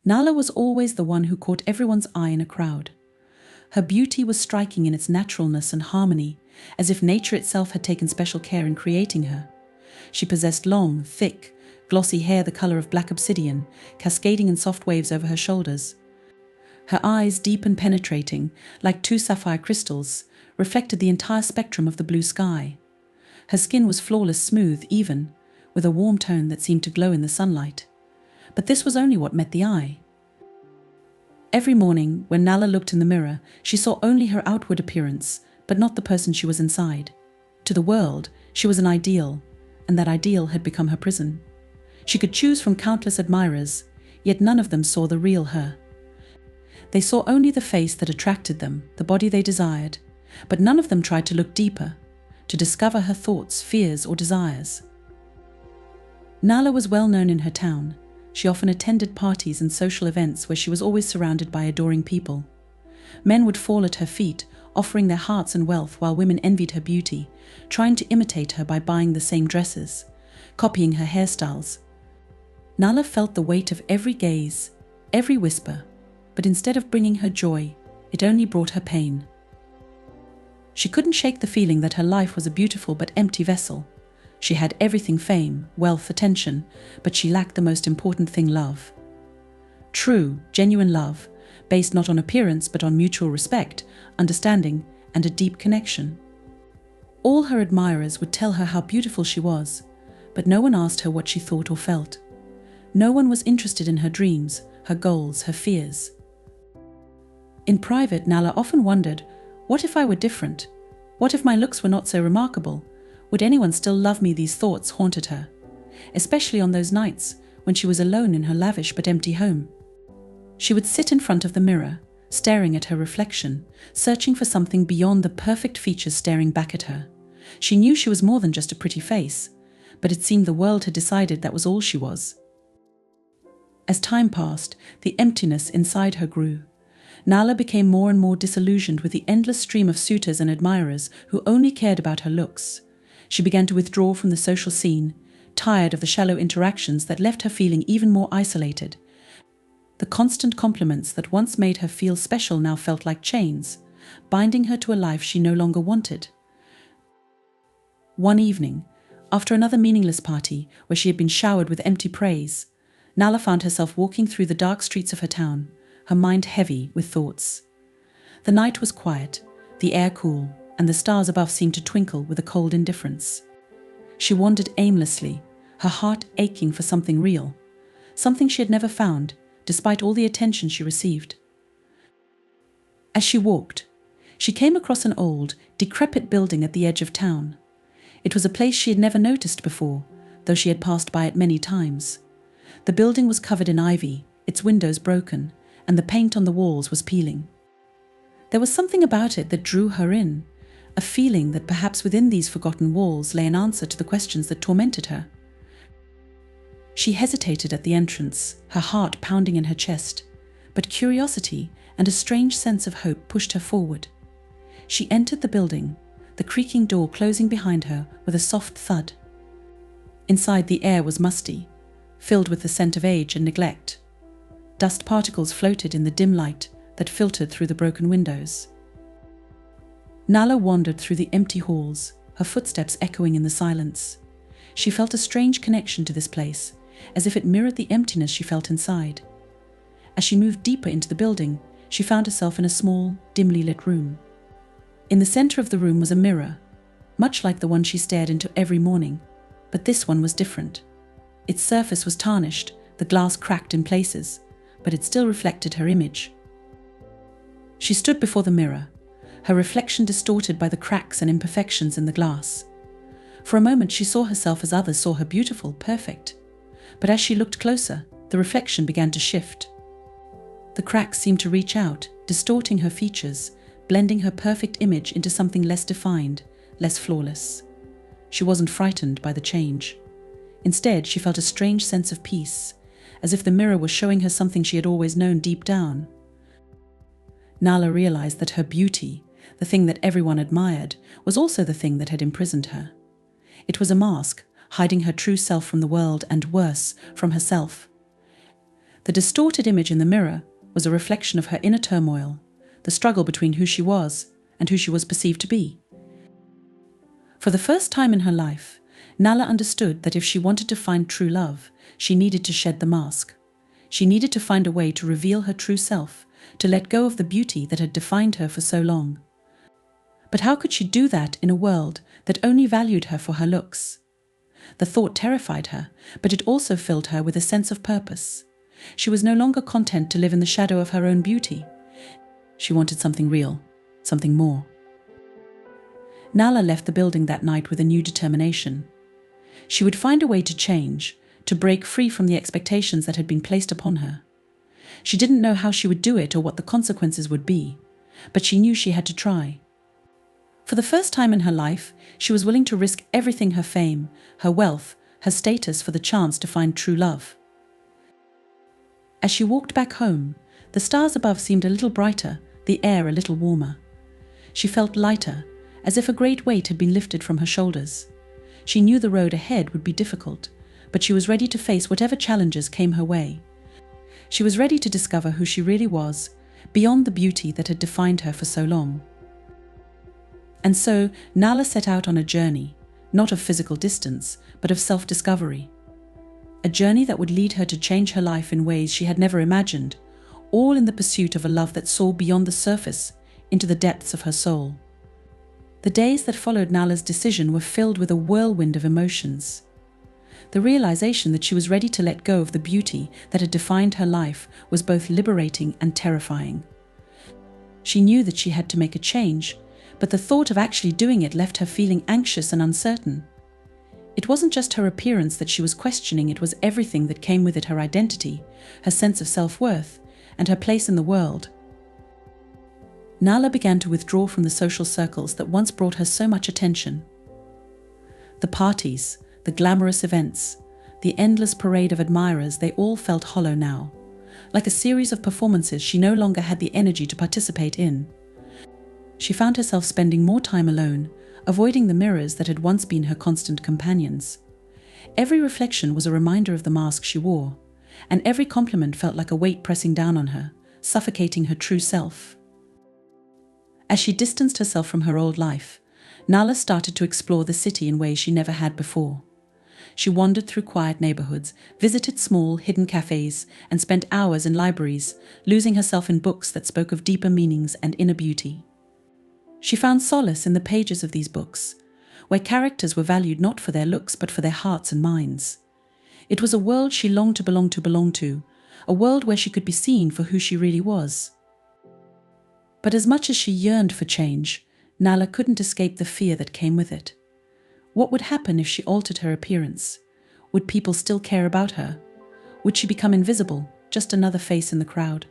Nala was always the one who caught everyone's eye in a crowd. Her beauty was striking in its naturalness and harmony, as if nature itself had taken special care in creating her. She possessed long, thick, glossy hair the color of black obsidian, cascading in soft waves over her shoulders. Her eyes, deep and penetrating, like two sapphire crystals, reflected the entire spectrum of the blue sky. Her skin was flawless, smooth, even, with a warm tone that seemed to glow in the sunlight. But this was only what met the eye. Every morning, when Nala looked in the mirror, she saw only her outward appearance, but not the person she was inside. To the world, she was an ideal, and that ideal had become her prison. She could choose from countless admirers, yet none of them saw the real her. They saw only the face that attracted them, the body they desired, but none of them tried to look deeper, to discover her thoughts, fears, or desires. Nala was well known in her town. She often attended parties and social events where she was always surrounded by adoring people. Men would fall at her feet, offering their hearts and wealth, while women envied her beauty, trying to imitate her by buying the same dresses, copying her hairstyles. Nala felt the weight of every gaze, every whisper, but instead of bringing her joy, it only brought her pain. She couldn't shake the feeling that her life was a beautiful but empty vessel. She had everything: fame, wealth, attention, but she lacked the most important thing: love. True, genuine love, based not on appearance but on mutual respect, understanding, and a deep connection. All her admirers would tell her how beautiful she was, but no one asked her what she thought or felt. No one was interested in her dreams, her goals, her fears. In private, Nala often wondered, what if I were different? What if my looks were not so remarkable? Would anyone still love me? These thoughts haunted her, especially on those nights when she was alone in her lavish but empty home. She would sit in front of the mirror, staring at her reflection, searching for something beyond the perfect features staring back at her. She knew she was more than just a pretty face, but it seemed the world had decided that was all she was. As time passed, the emptiness inside her grew. Nala became more and more disillusioned with the endless stream of suitors and admirers who only cared about her looks. She began to withdraw from the social scene, tired of the shallow interactions that left her feeling even more isolated. The constant compliments that once made her feel special now felt like chains, binding her to a life she no longer wanted. One evening, after another meaningless party where she had been showered with empty praise, Nala found herself walking through the dark streets of her town, her mind heavy with thoughts. The night was quiet, the air cool, and the stars above seemed to twinkle with a cold indifference. She wandered aimlessly, her heart aching for something real, something she had never found, despite all the attention she received. As she walked, she came across an old, decrepit building at the edge of town. It was a place she had never noticed before, though she had passed by it many times. The building was covered in ivy, its windows broken, and the paint on the walls was peeling. There was something about it that drew her in, a feeling that perhaps within these forgotten walls lay an answer to the questions that tormented her. She hesitated at the entrance, her heart pounding in her chest, but curiosity and a strange sense of hope pushed her forward. She entered the building, the creaking door closing behind her with a soft thud. Inside, the air was musty, filled with the scent of age and neglect. Dust particles floated in the dim light that filtered through the broken windows. Nala wandered through the empty halls, her footsteps echoing in the silence. She felt a strange connection to this place, as if it mirrored the emptiness she felt inside. As she moved deeper into the building, she found herself in a small, dimly lit room. In the center of the room was a mirror, much like the one she stared into every morning, but this one was different. Its surface was tarnished, the glass cracked in places, but it still reflected her image. She stood before the mirror, her reflection distorted by the cracks and imperfections in the glass. For a moment she saw herself as others saw her: beautiful, perfect. But as she looked closer, the reflection began to shift. The cracks seemed to reach out, distorting her features, blending her perfect image into something less defined, less flawless. She wasn't frightened by the change. Instead, she felt a strange sense of peace, as if the mirror was showing her something she had always known deep down. Nala realized that her beauty, the thing that everyone admired, was also the thing that had imprisoned her. It was a mask, hiding her true self from the world and, worse, from herself. The distorted image in the mirror was a reflection of her inner turmoil, the struggle between who she was and who she was perceived to be. For the first time in her life, Nala understood that if she wanted to find true love, she needed to shed the mask. She needed to find a way to reveal her true self, to let go of the beauty that had defined her for so long. But how could she do that in a world that only valued her for her looks? The thought terrified her, but it also filled her with a sense of purpose. She was no longer content to live in the shadow of her own beauty. She wanted something real, something more. Nala left the building that night with a new determination. She would find a way to change, to break free from the expectations that had been placed upon her. She didn't know how she would do it or what the consequences would be, but she knew she had to try. For the first time in her life, she was willing to risk everything: her fame, her wealth, her status, for the chance to find true love. As she walked back home, the stars above seemed a little brighter, the air a little warmer. She felt lighter, as if a great weight had been lifted from her shoulders. She knew the road ahead would be difficult, but she was ready to face whatever challenges came her way. She was ready to discover who she really was, beyond the beauty that had defined her for so long. And so Nala set out on a journey, not of physical distance, but of self-discovery. A journey that would lead her to change her life in ways she had never imagined, all in the pursuit of a love that saw beyond the surface, into the depths of her soul. The days that followed Nala's decision were filled with a whirlwind of emotions. The realization that she was ready to let go of the beauty that had defined her life was both liberating and terrifying. She knew that she had to make a change, but the thought of actually doing it left her feeling anxious and uncertain. It wasn't just her appearance that she was questioning, it was everything that came with it: her identity, her sense of self-worth, and her place in the world. Nala began to withdraw from the social circles that once brought her so much attention. The parties, the glamorous events, the endless parade of admirers, they all felt hollow now. Like a series of performances she no longer had the energy to participate in. She found herself spending more time alone, avoiding the mirrors that had once been her constant companions. Every reflection was a reminder of the mask she wore, and every compliment felt like a weight pressing down on her, suffocating her true self. As she distanced herself from her old life, Nala started to explore the city in ways she never had before. She wandered through quiet neighborhoods, visited small, hidden cafes, and spent hours in libraries, losing herself in books that spoke of deeper meanings and inner beauty. She found solace in the pages of these books, where characters were valued not for their looks but for their hearts and minds. It was a world she longed to belong to, a world where she could be seen for who she really was. But as much as she yearned for change, Nala couldn't escape the fear that came with it. What would happen if she altered her appearance? Would people still care about her? Would she become invisible, just another face in the crowd?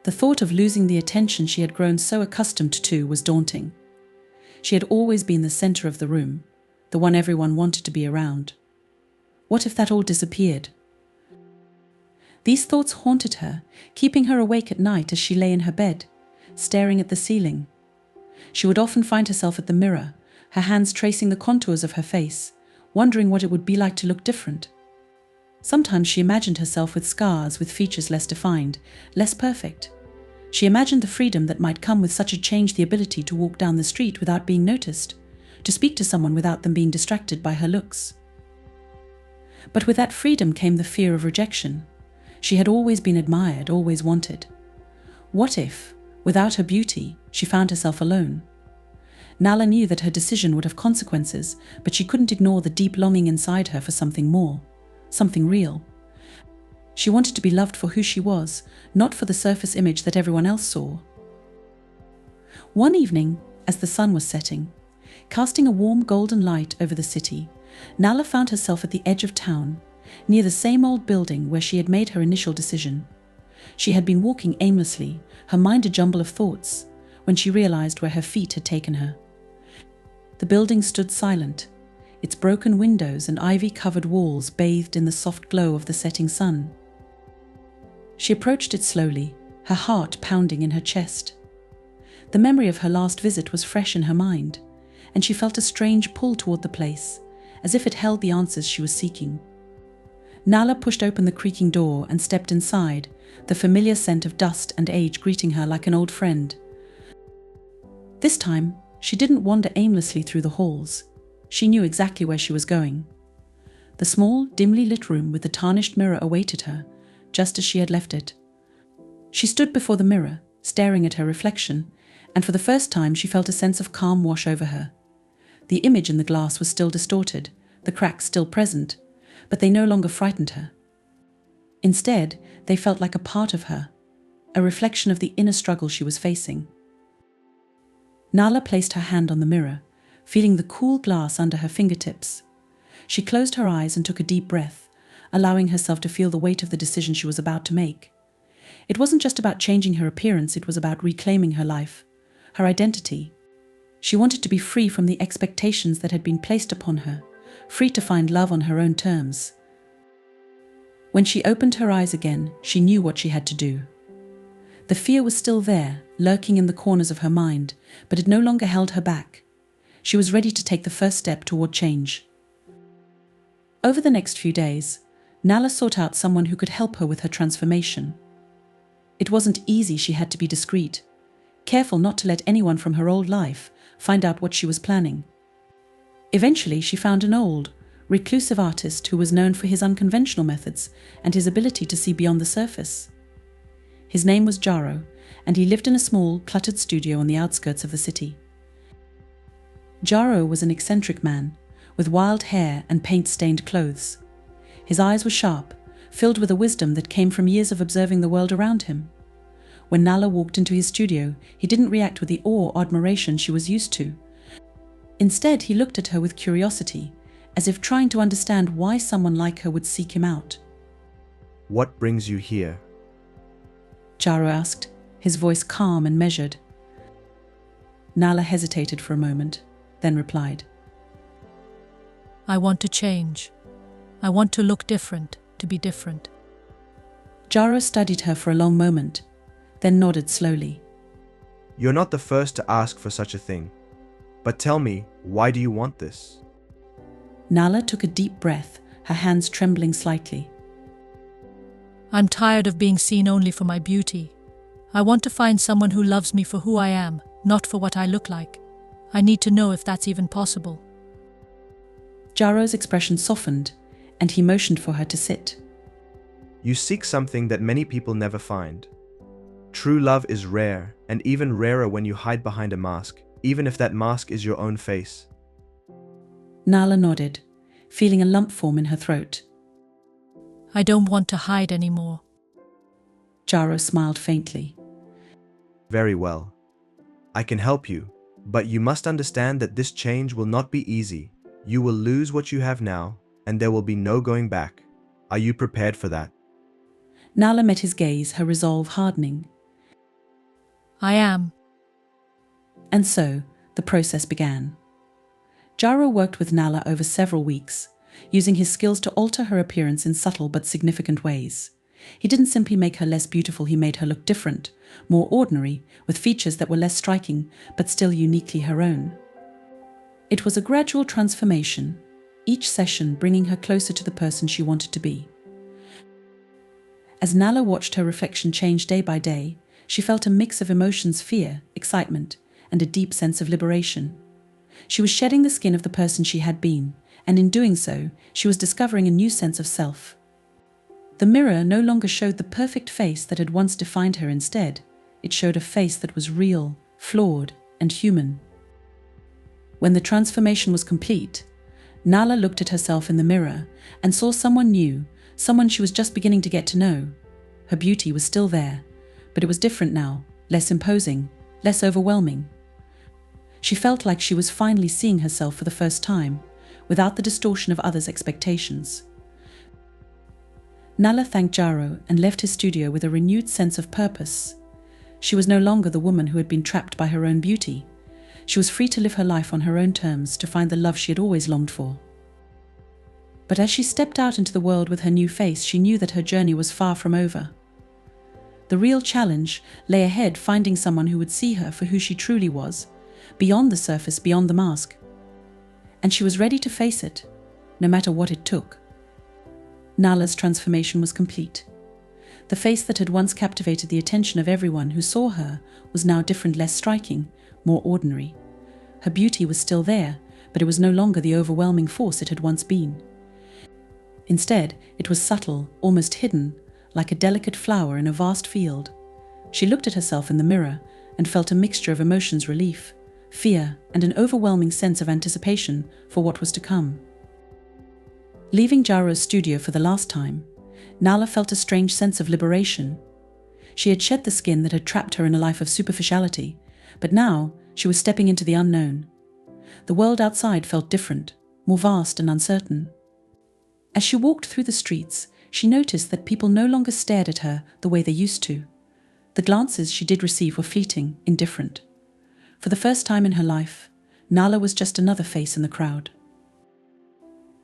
The thought of losing the attention she had grown so accustomed to was daunting. She had always been the center of the room, the one everyone wanted to be around. What if that all disappeared? These thoughts haunted her, keeping her awake at night as she lay in her bed, staring at the ceiling. She would often find herself at the mirror, her hands tracing the contours of her face, wondering what it would be like to look different. Sometimes she imagined herself with scars, with features less defined, less perfect. She imagined the freedom that might come with such a change, the ability to walk down the street without being noticed, to speak to someone without them being distracted by her looks. But with that freedom came the fear of rejection. She had always been admired, always wanted. What if, without her beauty, she found herself alone? Nala knew that her decision would have consequences, but she couldn't ignore the deep longing inside her for something more, something real. She wanted to be loved for who she was, not for the surface image that everyone else saw. One evening, as the sun was setting, casting a warm golden light over the city, Nala found herself at the edge of town, near the same old building where she had made her initial decision. She had been walking aimlessly, her mind a jumble of thoughts, when she realized where her feet had taken her. The building stood silent, its broken windows and ivy-covered walls bathed in the soft glow of the setting sun. She approached it slowly, her heart pounding in her chest. The memory of her last visit was fresh in her mind, and she felt a strange pull toward the place, as if it held the answers she was seeking. Nala pushed open the creaking door and stepped inside, the familiar scent of dust and age greeting her like an old friend. This time, she didn't wander aimlessly through the halls. She knew exactly where she was going. The small, dimly lit room with the tarnished mirror awaited her, just as she had left it. She stood before the mirror, staring at her reflection, and for the first time she felt a sense of calm wash over her. The image in the glass was still distorted, the cracks still present, but they no longer frightened her. Instead, they felt like a part of her, a reflection of the inner struggle she was facing. Nala placed her hand on the mirror, feeling the cool glass under her fingertips. She closed her eyes and took a deep breath, allowing herself to feel the weight of the decision she was about to make. It wasn't just about changing her appearance, it was about reclaiming her life, her identity. She wanted to be free from the expectations that had been placed upon her, free to find love on her own terms. When she opened her eyes again, she knew what she had to do. The fear was still there, lurking in the corners of her mind, but it no longer held her back. She was ready to take the first step toward change. Over the next few days, Nala sought out someone who could help her with her transformation. It wasn't easy, she had to be discreet, careful not to let anyone from her old life find out what she was planning. Eventually, she found an old, reclusive artist who was known for his unconventional methods and his ability to see beyond the surface. His name was Jaro, and he lived in a small, cluttered studio on the outskirts of the city. Jaro was an eccentric man, with wild hair and paint-stained clothes. His eyes were sharp, filled with a wisdom that came from years of observing the world around him. When Nala walked into his studio, he didn't react with the awe or admiration she was used to. Instead, he looked at her with curiosity, as if trying to understand why someone like her would seek him out. "What brings you here?" Jaro asked, his voice calm and measured. Nala hesitated for a moment, then replied, "I want to change. I want to look different, to be different." Jaro studied her for a long moment, then nodded slowly. "You're not the first to ask for such a thing. But tell me, why do you want this?" Nala took a deep breath, her hands trembling slightly. "I'm tired of being seen only for my beauty. I want to find someone who loves me for who I am, not for what I look like. I need to know if that's even possible." Jaro's expression softened, and he motioned for her to sit. "You seek something that many people never find. True love is rare, and even rarer when you hide behind a mask, even if that mask is your own face." Nala nodded, feeling a lump form in her throat. "I don't want to hide anymore." Jaro smiled faintly. "Very well. I can help you, but you must understand that this change will not be easy. You will lose what you have now, and there will be no going back. Are you prepared for that?" Nala met his gaze, her resolve hardening. "I am." And so, the process began. Jaro worked with Nala over several weeks, using his skills to alter her appearance in subtle but significant ways. He didn't simply make her less beautiful, he made her look different, more ordinary, with features that were less striking, but still uniquely her own. It was a gradual transformation, each session bringing her closer to the person she wanted to be. As Nala watched her reflection change day by day, she felt a mix of emotions: fear, excitement, and a deep sense of liberation. She was shedding the skin of the person she had been, and in doing so, she was discovering a new sense of self. The mirror no longer showed the perfect face that had once defined her. Instead, it showed a face that was real, flawed, and human. When the transformation was complete, Nala looked at herself in the mirror and saw someone new, someone she was just beginning to get to know. Her beauty was still there, but it was different now, less imposing, less overwhelming. She felt like she was finally seeing herself for the first time, without the distortion of others' expectations. Nala thanked Jaro and left his studio with a renewed sense of purpose. She was no longer the woman who had been trapped by her own beauty. She was free to live her life on her own terms, to find the love she had always longed for. But as she stepped out into the world with her new face, she knew that her journey was far from over. The real challenge lay ahead, finding someone who would see her for who she truly was, beyond the surface, beyond the mask. And she was ready to face it, no matter what it took. Nala's transformation was complete. The face that had once captivated the attention of everyone who saw her was now different, less striking, more ordinary. Her beauty was still there, but it was no longer the overwhelming force it had once been. Instead, it was subtle, almost hidden, like a delicate flower in a vast field. She looked at herself in the mirror and felt a mixture of emotions: relief, fear, and an overwhelming sense of anticipation for what was to come. Leaving Jaro's studio for the last time, Nala felt a strange sense of liberation. She had shed the skin that had trapped her in a life of superficiality, but now she was stepping into the unknown. The world outside felt different, more vast and uncertain. As she walked through the streets, she noticed that people no longer stared at her the way they used to. The glances she did receive were fleeting, indifferent. For the first time in her life, Nala was just another face in the crowd.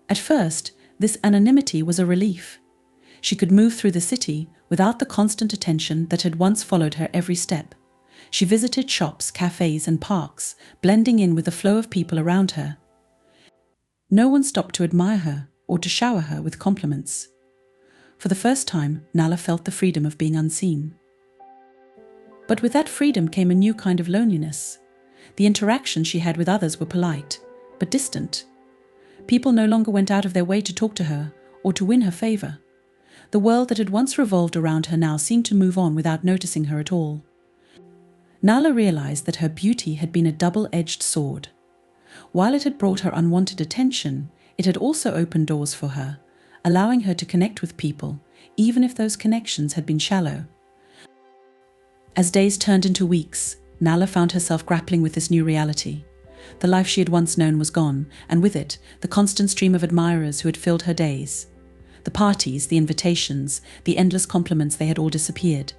At first, this anonymity was a relief. She could move through the city without the constant attention that had once followed her every step. She visited shops, cafes, and parks, blending in with the flow of people around her. No one stopped to admire her or to shower her with compliments. For the first time, Nala felt the freedom of being unseen. But with that freedom came a new kind of loneliness. The interactions she had with others were polite, but distant. People no longer went out of their way to talk to her or to win her favor. The world that had once revolved around her now seemed to move on without noticing her at all. Nala realized that her beauty had been a double-edged sword. While it had brought her unwanted attention, it had also opened doors for her, allowing her to connect with people, even if those connections had been shallow. As days turned into weeks, Nala found herself grappling with this new reality. The life she had once known was gone, and with it, the constant stream of admirers who had filled her days. The parties, the invitations, the endless compliments, they had all disappeared.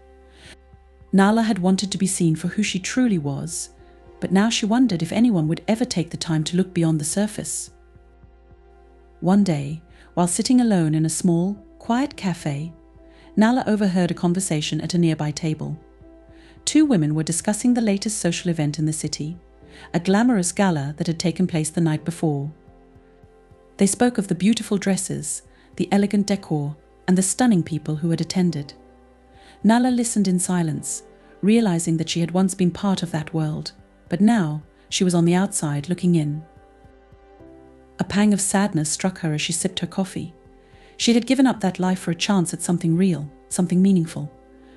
Nala had wanted to be seen for who she truly was, but now she wondered if anyone would ever take the time to look beyond the surface. One day, while sitting alone in a small, quiet cafe, Nala overheard a conversation at a nearby table. Two women were discussing the latest social event in the city, a glamorous gala that had taken place the night before. They spoke of the beautiful dresses, the elegant decor, and the stunning people who had attended. Nala listened in silence, realizing that she had once been part of that world, but now she was on the outside looking in. A pang of sadness struck her as she sipped her coffee. She had given up that life for a chance at something real, something meaningful.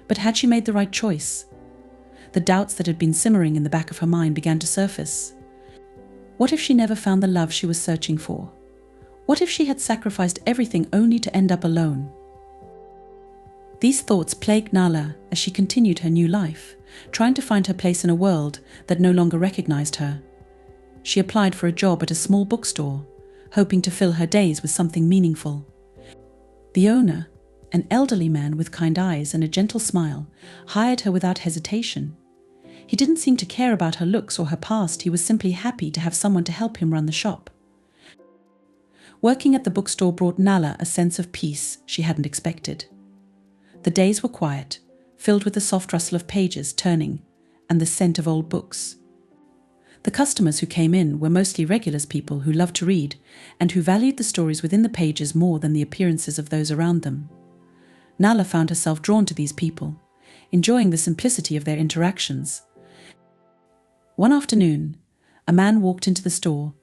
But had she made the right choice? The doubts that had been simmering in the back of her mind began to surface. What if she never found the love she was searching for? What if she had sacrificed everything only to end up alone? These thoughts plagued Nala as she continued her new life, trying to find her place in a world that no longer recognized her. She applied for a job at a small bookstore, hoping to fill her days with something meaningful. The owner, an elderly man with kind eyes and a gentle smile, hired her without hesitation. He didn't seem to care about her looks or her past. He was simply happy to have someone to help him run the shop. Working at the bookstore brought Nala a sense of peace she hadn't expected. The days were quiet, filled with the soft rustle of pages turning and the scent of old books. The customers who came in were mostly regulars, people who loved to read and who valued the stories within the pages more than the appearances of those around them. Nala found herself drawn to these people, enjoying the simplicity of their interactions. One afternoon, a man walked into the store,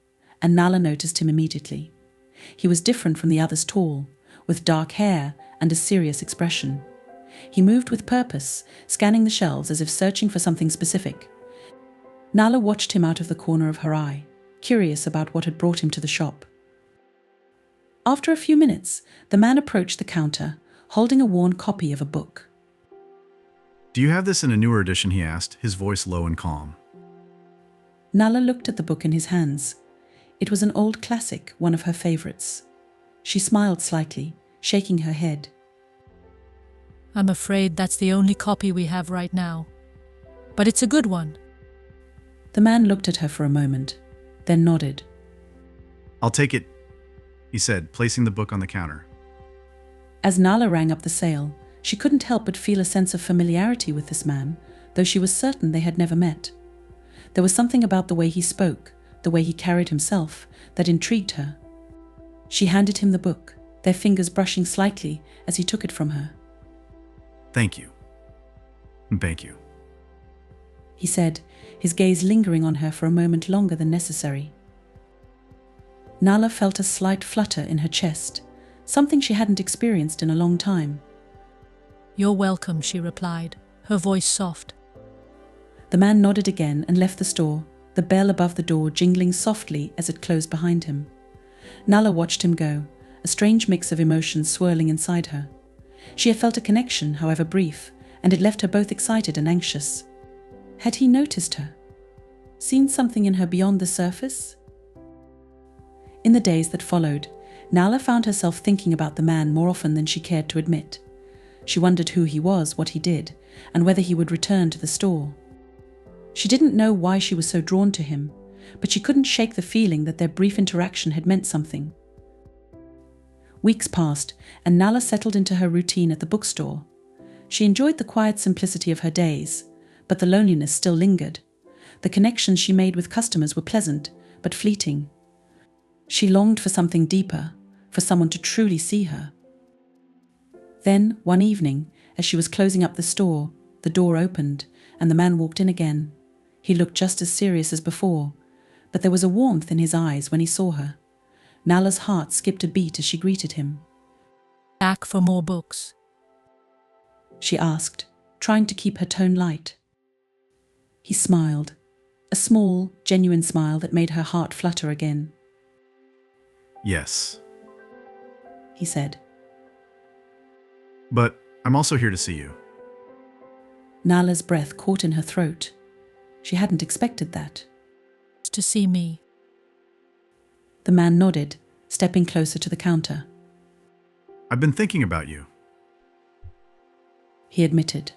and Nala noticed him immediately. He was different from the others, tall, with dark hair and a serious expression. He moved with purpose, scanning the shelves as if searching for something specific. Nala watched him out of the corner of her eye, curious about what had brought him to the shop. After a few minutes, the man approached the counter, holding a worn copy of a book. "Do you have this in a newer edition?" he asked, his voice low and calm. Nala looked at the book in his hands. It was an old classic, one of her favorites. She smiled slightly, shaking her head. I'm afraid that's the only copy we have right now. But it's a good one. The man looked at her for a moment, then nodded. "I'll take it," he said, placing the book on the counter. As Nala rang up the sale, she couldn't help but feel a sense of familiarity with this man, though she was certain they had never met. There was something about the way he spoke, the way he carried himself, that intrigued her. She handed him the book, their fingers brushing slightly as he took it from her. Thank you. Thank you. He said, his gaze lingering on her for a moment longer than necessary. Nala felt a slight flutter in her chest, something she hadn't experienced in a long time. You're welcome, she replied, her voice soft. The man nodded again and left the store, the bell above the door jingling softly as it closed behind him. Nala watched him go, a strange mix of emotions swirling inside her. She had felt a connection, however brief, and it left her both excited and anxious. Had he noticed her? Seen something in her beyond the surface? In the days that followed, Nala found herself thinking about the man more often than she cared to admit. She wondered who he was, what he did, and whether he would return to the store. She didn't know why she was so drawn to him, but she couldn't shake the feeling that their brief interaction had meant something. Weeks passed, and Nala settled into her routine at the bookstore. She enjoyed the quiet simplicity of her days, but the loneliness still lingered. The connections she made with customers were pleasant, but fleeting. She longed for something deeper, for someone to truly see her. Then, one evening, as she was closing up the store, the door opened, and the man walked in again. He looked just as serious as before, but there was a warmth in his eyes when he saw her. Nala's heart skipped a beat as she greeted him. Back for more books? She asked, trying to keep her tone light. He smiled, a small, genuine smile that made her heart flutter again. Yes. He said. But I'm also here to see you. Nala's breath caught in her throat. She hadn't expected that. To see me. The man nodded, stepping closer to the counter. I've been thinking about you. He admitted.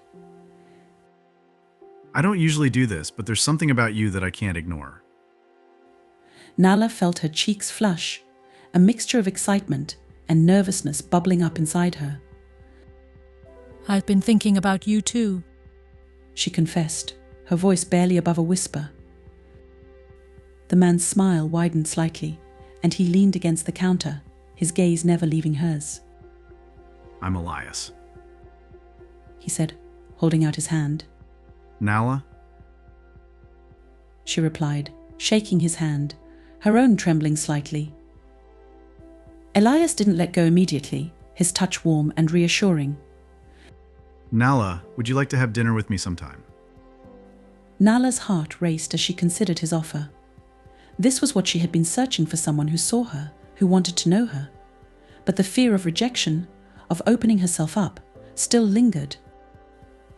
I don't usually do this, but there's something about you that I can't ignore. Nala felt her cheeks flush, a mixture of excitement and nervousness bubbling up inside her. I've been thinking about you too, she confessed, her voice barely above a whisper. The man's smile widened slightly, and he leaned against the counter, his gaze never leaving hers. I'm Elias. He said, holding out his hand. Nala? She replied, shaking his hand, her own trembling slightly. Elias didn't let go immediately, his touch warm and reassuring. Nala, would you like to have dinner with me sometime? Nala's heart raced as she considered his offer. This was what she had been searching for, someone who saw her, who wanted to know her. But the fear of rejection, of opening herself up, still lingered.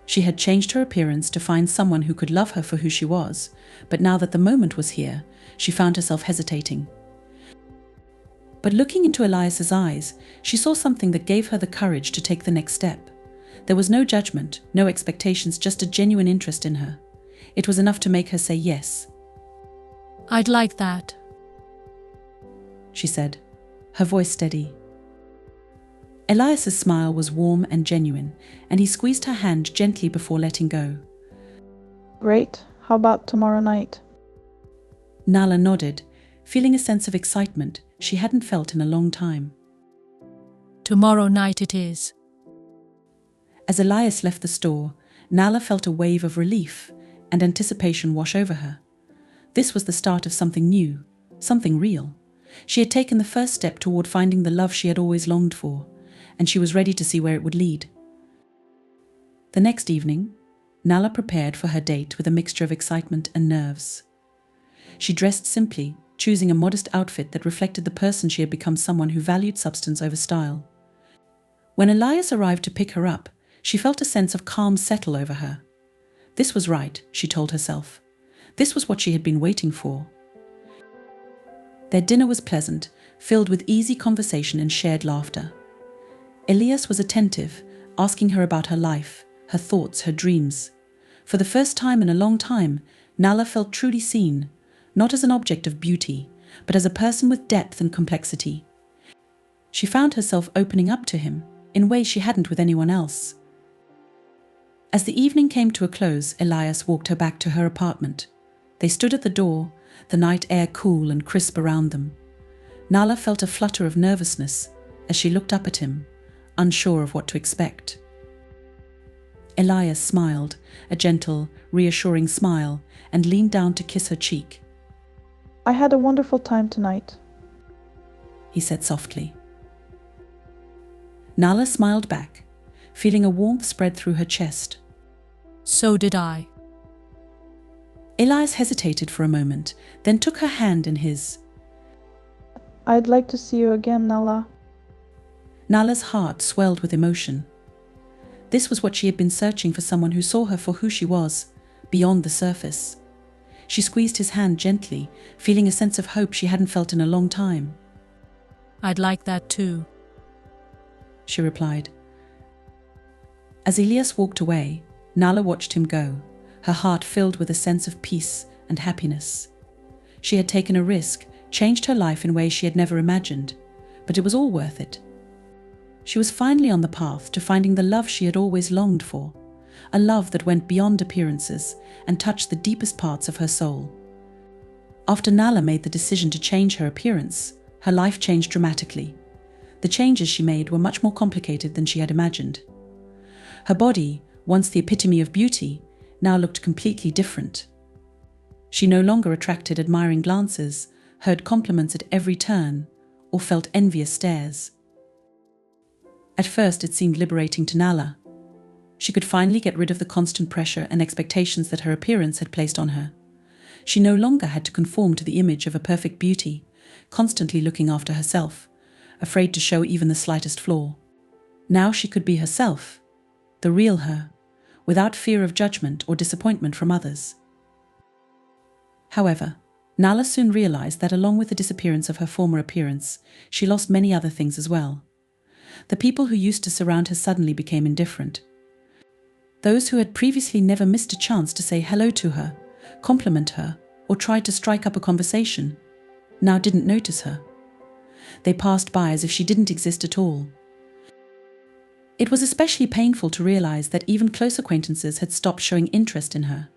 She had changed her appearance to find someone who could love her for who she was, but now that the moment was here, she found herself hesitating. But looking into Elias's eyes, she saw something that gave her the courage to take the next step. There was no judgment, no expectations, just a genuine interest in her. It was enough to make her say yes. I'd like that, she said, her voice steady. Elias's smile was warm and genuine, and he squeezed her hand gently before letting go. Great. How about tomorrow night? Nala nodded, feeling a sense of excitement she hadn't felt in a long time. Tomorrow night it is. As Elias left the store, Nala felt a wave of relief and anticipation wash over her. This was the start of something new, something real. She had taken the first step toward finding the love she had always longed for, and she was ready to see where it would lead. The next evening, Nala prepared for her date with a mixture of excitement and nerves. She dressed simply, choosing a modest outfit that reflected the person she had become, someone who valued substance over style. When Elias arrived to pick her up, she felt a sense of calm settle over her. This was right, she told herself. This was what she had been waiting for. Their dinner was pleasant, filled with easy conversation and shared laughter. Elias was attentive, asking her about her life, her thoughts, her dreams. For the first time in a long time, Nala felt truly seen, not as an object of beauty, but as a person with depth and complexity. She found herself opening up to him in ways she hadn't with anyone else. As the evening came to a close, Elias walked her back to her apartment. They stood at the door, the night air cool and crisp around them. Nala felt a flutter of nervousness, as she looked up at him, unsure of what to expect. Elias smiled, a gentle, reassuring smile, and leaned down to kiss her cheek. I had a wonderful time tonight. He said softly. Nala smiled back, feeling a warmth spread through her chest. So did I. Elias hesitated for a moment, then took her hand in his. I'd like to see you again, Nala. Nala's heart swelled with emotion. This was what she had been searching for, someone who saw her for who she was, beyond the surface. She squeezed his hand gently, feeling a sense of hope she hadn't felt in a long time. I'd like that too, she replied. As Elias walked away, Nala watched him go, her heart filled with a sense of peace and happiness. She had taken a risk, changed her life in ways she had never imagined, but it was all worth it. She was finally on the path to finding the love she had always longed for, a love that went beyond appearances and touched the deepest parts of her soul. After Nala made the decision to change her appearance, her life changed dramatically. The changes she made were much more complicated than she had imagined. Her body, once the epitome of beauty, now looked completely different. She no longer attracted admiring glances, heard compliments at every turn, or felt envious stares. At first it seemed liberating to Nala. She could finally get rid of the constant pressure and expectations that her appearance had placed on her. She no longer had to conform to the image of a perfect beauty, constantly looking after herself, afraid to show even the slightest flaw. Now she could be herself, the real her, without fear of judgment or disappointment from others. However, Nala soon realized that along with the disappearance of her former appearance, she lost many other things as well. The people who used to surround her suddenly became indifferent. Those who had previously never missed a chance to say hello to her, compliment her, or tried to strike up a conversation, now didn't notice her. They passed by as if she didn't exist at all. It was especially painful to realize that even close acquaintances had stopped showing interest in her.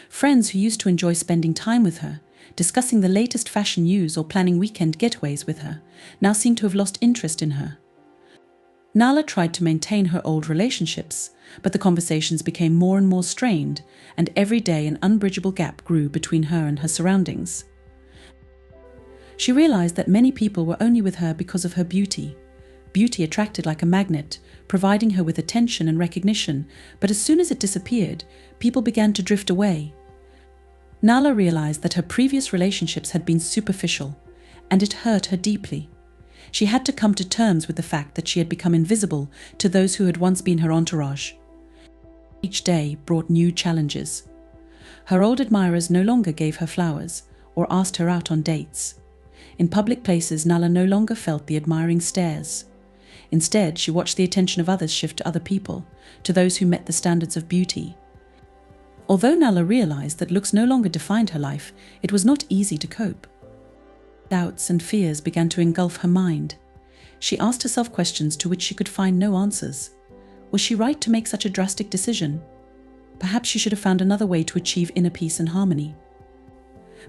Friends who used to enjoy spending time with her, discussing the latest fashion news or planning weekend getaways with her, now seemed to have lost interest in her. Nala tried to maintain her old relationships, but the conversations became more and more strained, and every day an unbridgeable gap grew between her and her surroundings. She realized that many people were only with her because of her beauty. Beauty attracted like a magnet, providing her with attention and recognition, but as soon as it disappeared, people began to drift away. Nala realized that her previous relationships had been superficial, and it hurt her deeply. She had to come to terms with the fact that she had become invisible to those who had once been her entourage. Each day brought new challenges. Her old admirers no longer gave her flowers or asked her out on dates. In public places, Nala no longer felt the admiring stares. Instead, she watched the attention of others shift to other people, to those who met the standards of beauty. Although Nala realized that looks no longer defined her life, it was not easy to cope. Doubts and fears began to engulf her mind. She asked herself questions to which she could find no answers. Was she right to make such a drastic decision? Perhaps she should have found another way to achieve inner peace and harmony.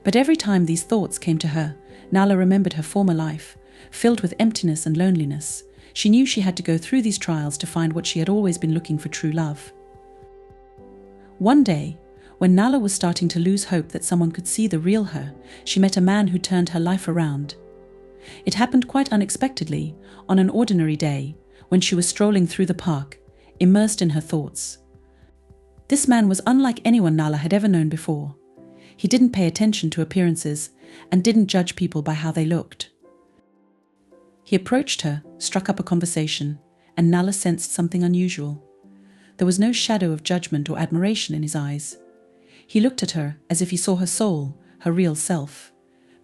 But every time these thoughts came to her, Nala remembered her former life, filled with emptiness and loneliness. She knew she had to go through these trials to find what she had always been looking for: true love. One day, when Nala was starting to lose hope that someone could see the real her, she met a man who turned her life around. It happened quite unexpectedly, on an ordinary day, when she was strolling through the park, immersed in her thoughts. This man was unlike anyone Nala had ever known before. He didn't pay attention to appearances and didn't judge people by how they looked. He approached her, struck up a conversation, and Nala sensed something unusual. There was no shadow of judgment or admiration in his eyes. He looked at her as if he saw her soul, her real self.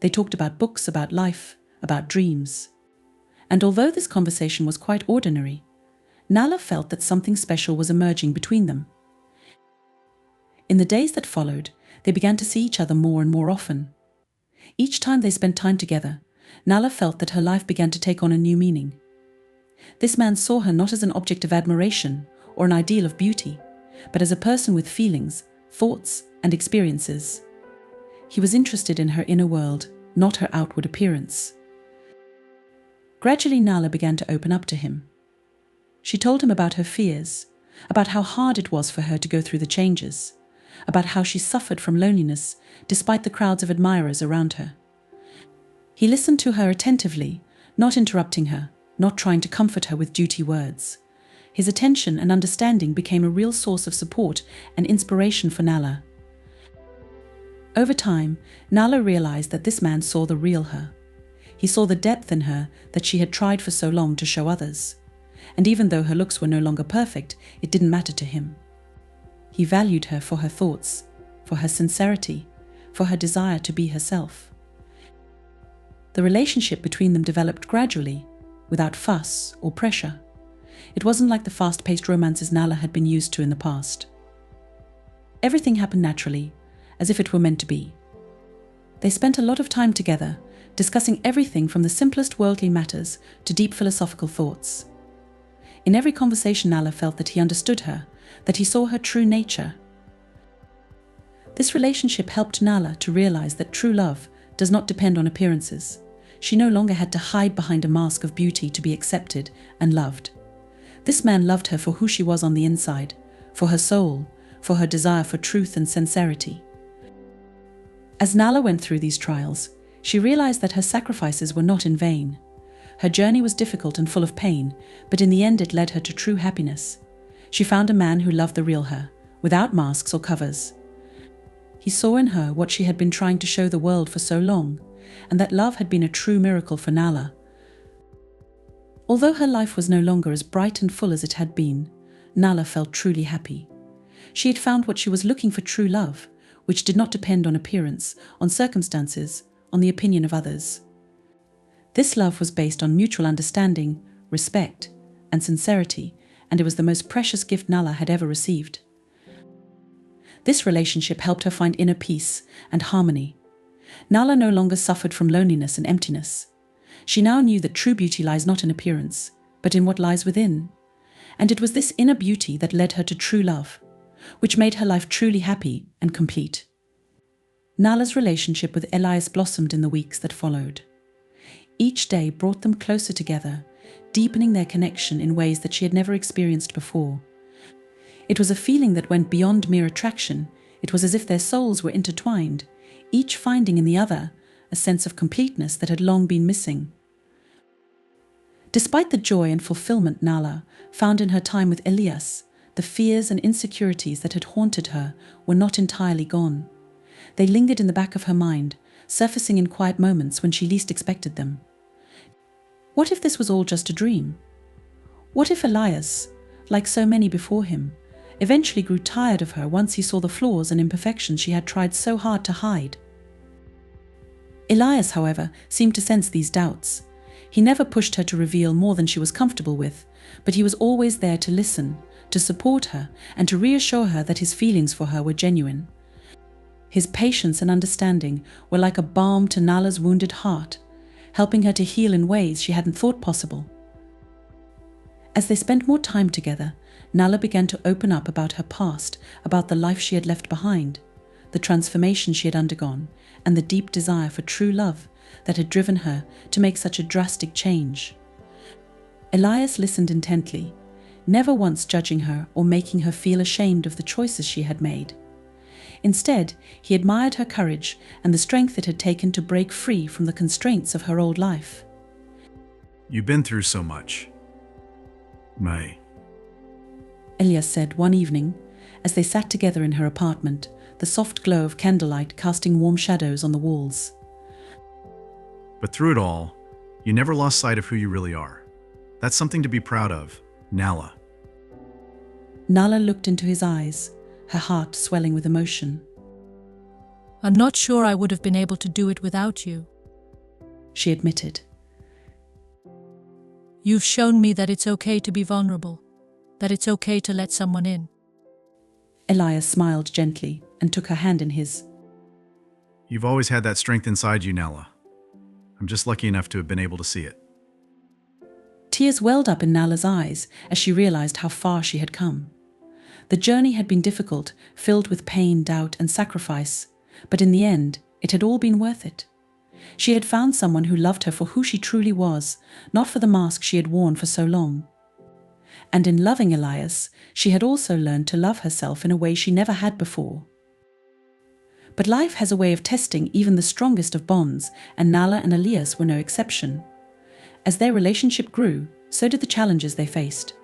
They talked about books, about life, about dreams. And although this conversation was quite ordinary, Nala felt that something special was emerging between them. In the days that followed, they began to see each other more and more often. Each time they spent time together, Nala felt that her life began to take on a new meaning. This man saw her not as an object of admiration or an ideal of beauty, but as a person with feelings, thoughts, and experiences. He was interested in her inner world, not her outward appearance. Gradually, Nala began to open up to him. She told him about her fears, about how hard it was for her to go through the changes, about how she suffered from loneliness despite the crowds of admirers around her. He listened to her attentively, not interrupting her, not trying to comfort her with duty words. His attention and understanding became a real source of support and inspiration for Nala. Over time, Nala realized that this man saw the real her. He saw the depth in her that she had tried for so long to show others. And even though her looks were no longer perfect, it didn't matter to him. He valued her for her thoughts, for her sincerity, for her desire to be herself. The relationship between them developed gradually, without fuss or pressure. It wasn't like the fast-paced romances Nala had been used to in the past. Everything happened naturally, as if it were meant to be. They spent a lot of time together, discussing everything from the simplest worldly matters to deep philosophical thoughts. In every conversation, Nala felt that he understood her, that he saw her true nature. This relationship helped Nala to realize that true love does not depend on appearances. She no longer had to hide behind a mask of beauty to be accepted and loved. This man loved her for who she was on the inside, for her soul, for her desire for truth and sincerity. As Nala went through these trials, she realized that her sacrifices were not in vain. Her journey was difficult and full of pain, but in the end it led her to true happiness. She found a man who loved the real her, without masks or covers. He saw in her what she had been trying to show the world for so long, and that love had been a true miracle for Nala. Although her life was no longer as bright and full as it had been, Nala felt truly happy. She had found what she was looking for: true love, which did not depend on appearance, on circumstances, on the opinion of others. This love was based on mutual understanding, respect, and sincerity, and it was the most precious gift Nala had ever received. This relationship helped her find inner peace and harmony. Nala no longer suffered from loneliness and emptiness. She now knew that true beauty lies not in appearance, but in what lies within. And it was this inner beauty that led her to true love, which made her life truly happy and complete. Nala's relationship with Elias blossomed in the weeks that followed. Each day brought them closer together, deepening their connection in ways that she had never experienced before. It was a feeling that went beyond mere attraction. It was as if their souls were intertwined, each finding in the other a sense of completeness that had long been missing. Despite the joy and fulfillment Nala found in her time with Elias, the fears and insecurities that had haunted her were not entirely gone. They lingered in the back of her mind, surfacing in quiet moments when she least expected them. What if this was all just a dream? What if Elias, like so many before him, eventually grew tired of her once he saw the flaws and imperfections she had tried so hard to hide? Elias, however, seemed to sense these doubts. He never pushed her to reveal more than she was comfortable with, but he was always there to listen, to support her, and to reassure her that his feelings for her were genuine. His patience and understanding were like a balm to Nala's wounded heart, helping her to heal in ways she hadn't thought possible. As they spent more time together, Nala began to open up about her past, about the life she had left behind, the transformation she had undergone, and the deep desire for true love that had driven her to make such a drastic change. Elias listened intently, never once judging her or making her feel ashamed of the choices she had made. Instead, he admired her courage and the strength it had taken to break free from the constraints of her old life. You've been through so much. May. Elias said one evening, as they sat together in her apartment, the soft glow of candlelight casting warm shadows on the walls. But through it all, you never lost sight of who you really are. That's something to be proud of, Nala. Nala looked into his eyes, her heart swelling with emotion. I'm not sure I would have been able to do it without you. She admitted. You've shown me that it's okay to be vulnerable, that it's okay to let someone in. Elias smiled gently and took her hand in his. You've always had that strength inside you, Nala. I'm just lucky enough to have been able to see it. Tears welled up in Nala's eyes as she realized how far she had come. The journey had been difficult, filled with pain, doubt, and sacrifice, but in the end, it had all been worth it. She had found someone who loved her for who she truly was, not for the mask she had worn for so long. And in loving Elias, she had also learned to love herself in a way she never had before. But life has a way of testing even the strongest of bonds, and Nala and Elias were no exception. As their relationship grew, so did the challenges they faced.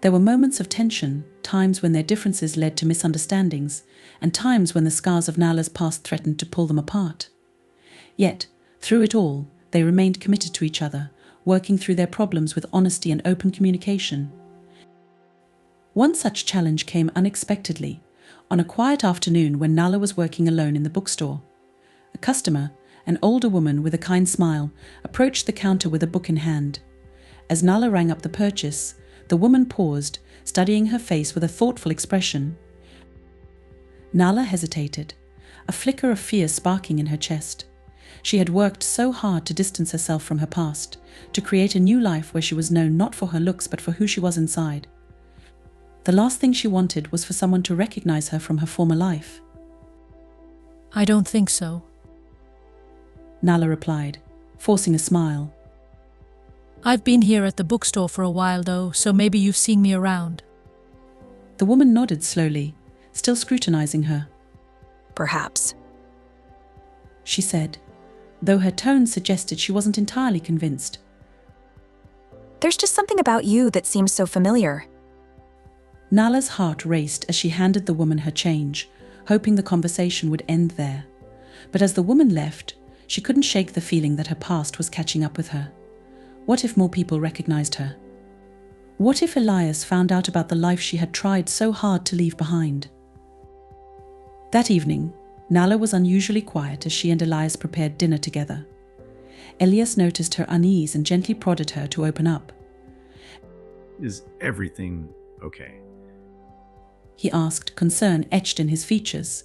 There were moments of tension, times when their differences led to misunderstandings, and times when the scars of Nala's past threatened to pull them apart. Yet, through it all, they remained committed to each other, working through their problems with honesty and open communication. One such challenge came unexpectedly, on a quiet afternoon when Nala was working alone in the bookstore. A customer, an older woman with a kind smile, approached the counter with a book in hand. As Nala rang up the purchase, the woman paused, studying her face with a thoughtful expression. Nala hesitated, a flicker of fear sparking in her chest. She had worked so hard to distance herself from her past, to create a new life where she was known not for her looks but for who she was inside. The last thing she wanted was for someone to recognize her from her former life. I don't think so. Nala replied, forcing a smile. I've been here at the bookstore for a while though, so maybe you've seen me around. The woman nodded slowly, still scrutinizing her. Perhaps, she said, though her tone suggested she wasn't entirely convinced. there's just something about you that seems so familiar. Nala's heart raced as she handed the woman her change, hoping the conversation would end there. But as the woman left, she couldn't shake the feeling that her past was catching up with her. What if more people recognized her? What if Elias found out about the life she had tried so hard to leave behind? That evening, Nala was unusually quiet as she and Elias prepared dinner together. Elias noticed her unease and gently prodded her to open up. Is everything okay? He asked, concern etched in his features.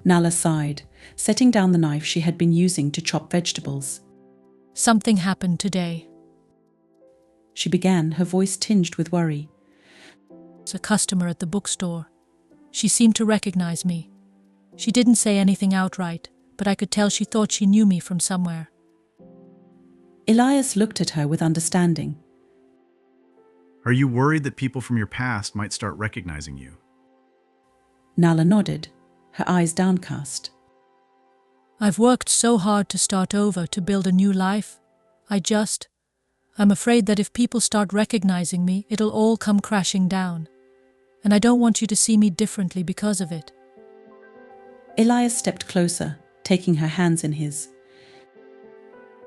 Nala sighed, setting down the knife she had been using to chop vegetables. Something happened today. She began, her voice tinged with worry. It's a customer at the bookstore. She seemed to recognize me. She didn't say anything outright, but I could tell she thought she knew me from somewhere. Elias looked at her with understanding. Are you worried that people from your past might start recognizing you? Nala nodded, her eyes downcast. I've worked so hard to start over, to build a new life. I'm afraid that if people start recognizing me, it'll all come crashing down. And I don't want you to see me differently because of it. Elias stepped closer, taking her hands in his.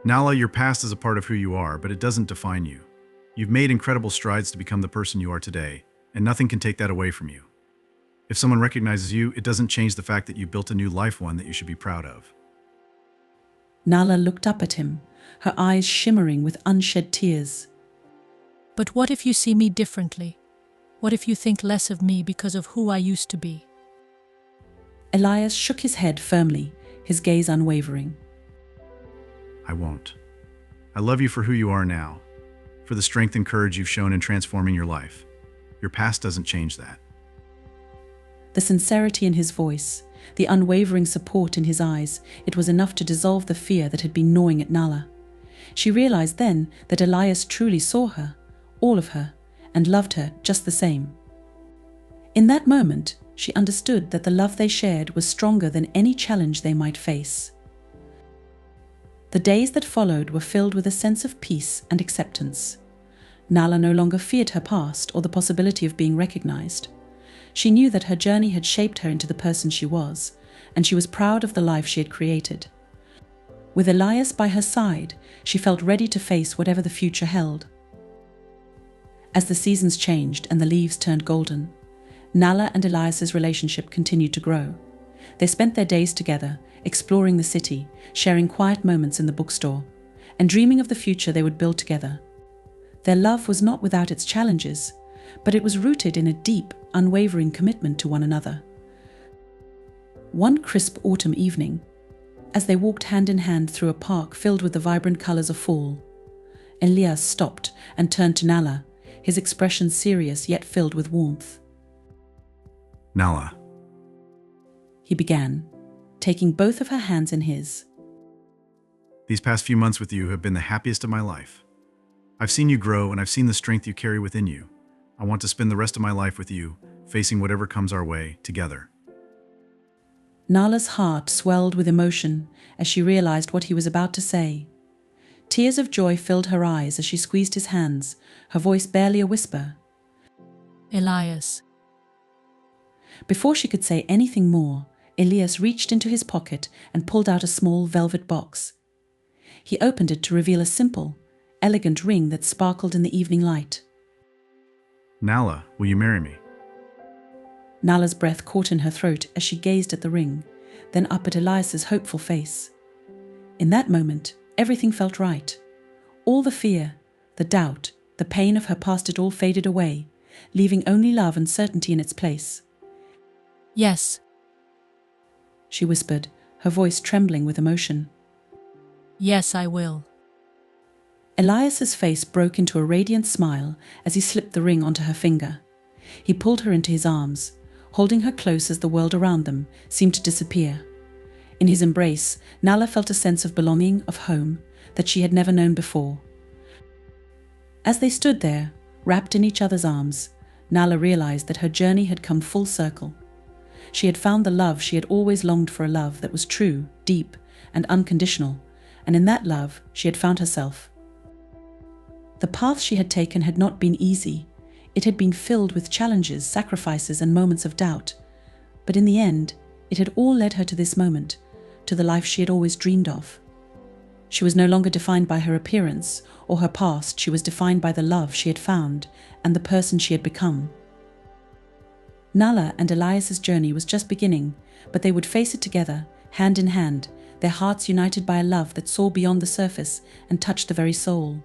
Nala, your past is a part of who you are, but it doesn't define you. You've made incredible strides to become the person you are today, and nothing can take that away from you. If someone recognizes you, it doesn't change the fact that you built a new life, one that you should be proud of. Nala looked up at him, her eyes shimmering with unshed tears. But what if you see me differently? What if you think less of me because of who I used to be? Elias shook his head firmly, his gaze unwavering. I won't. I love you for who you are now, for the strength and courage you've shown in transforming your life. Your past doesn't change that. The sincerity in his voice, the unwavering support in his eyes, it was enough to dissolve the fear that had been gnawing at Nala. She realized then that Elias truly saw her, all of her, and loved her just the same. In that moment, she understood that the love they shared was stronger than any challenge they might face. The days that followed were filled with a sense of peace and acceptance. Nala no longer feared her past or the possibility of being recognized. She knew that her journey had shaped her into the person she was, and she was proud of the life she had created. With Elias by her side, she felt ready to face whatever the future held. As the seasons changed and the leaves turned golden, Nala and Elias's relationship continued to grow. They spent their days together, exploring the city, sharing quiet moments in the bookstore, and dreaming of the future they would build together. Their love was not without its challenges, but it was rooted in a deep, unwavering commitment to one another. One crisp autumn evening, as they walked hand in hand through a park filled with the vibrant colors of fall, Elias stopped and turned to Nala, his expression serious yet filled with warmth. Nala, He began. taking both of her hands in his. These past few months with you have been the happiest of my life. I've seen you grow and I've seen the strength you carry within you. I want to spend the rest of my life with you, facing whatever comes our way, together. Nala's heart swelled with emotion as she realized what he was about to say. Tears of joy filled her eyes as she squeezed his hands, her voice barely a whisper. Elias. Before she could say anything more, Elias reached into his pocket and pulled out a small velvet box. He opened it to reveal a simple, elegant ring that sparkled in the evening light. Nala, will you marry me? Nala's breath caught in her throat as she gazed at the ring, then up at Elias's hopeful face. In that moment, everything felt right. All the fear, the doubt, the pain of her past, it all faded away, leaving only love and certainty in its place. Yes. She whispered, her voice trembling with emotion. Yes, I will. Elias's face broke into a radiant smile as he slipped the ring onto her finger. He pulled her into his arms, holding her close as the world around them seemed to disappear. In his embrace, Nala felt a sense of belonging, of home, that she had never known before. As they stood there, wrapped in each other's arms, Nala realized that her journey had come full circle. She had found the love she had always longed for, a love that was true, deep, and unconditional, and in that love she had found herself. The path she had taken had not been easy. It had been filled with challenges, sacrifices, and moments of doubt. But in the end, it had all led her to this moment, to the life she had always dreamed of. She was no longer defined by her appearance or her past. She was defined by the love she had found and the person she had become. Nala and Elias's journey was just beginning, but they would face it together, hand in hand, their hearts united by a love that saw beyond the surface and touched the very soul.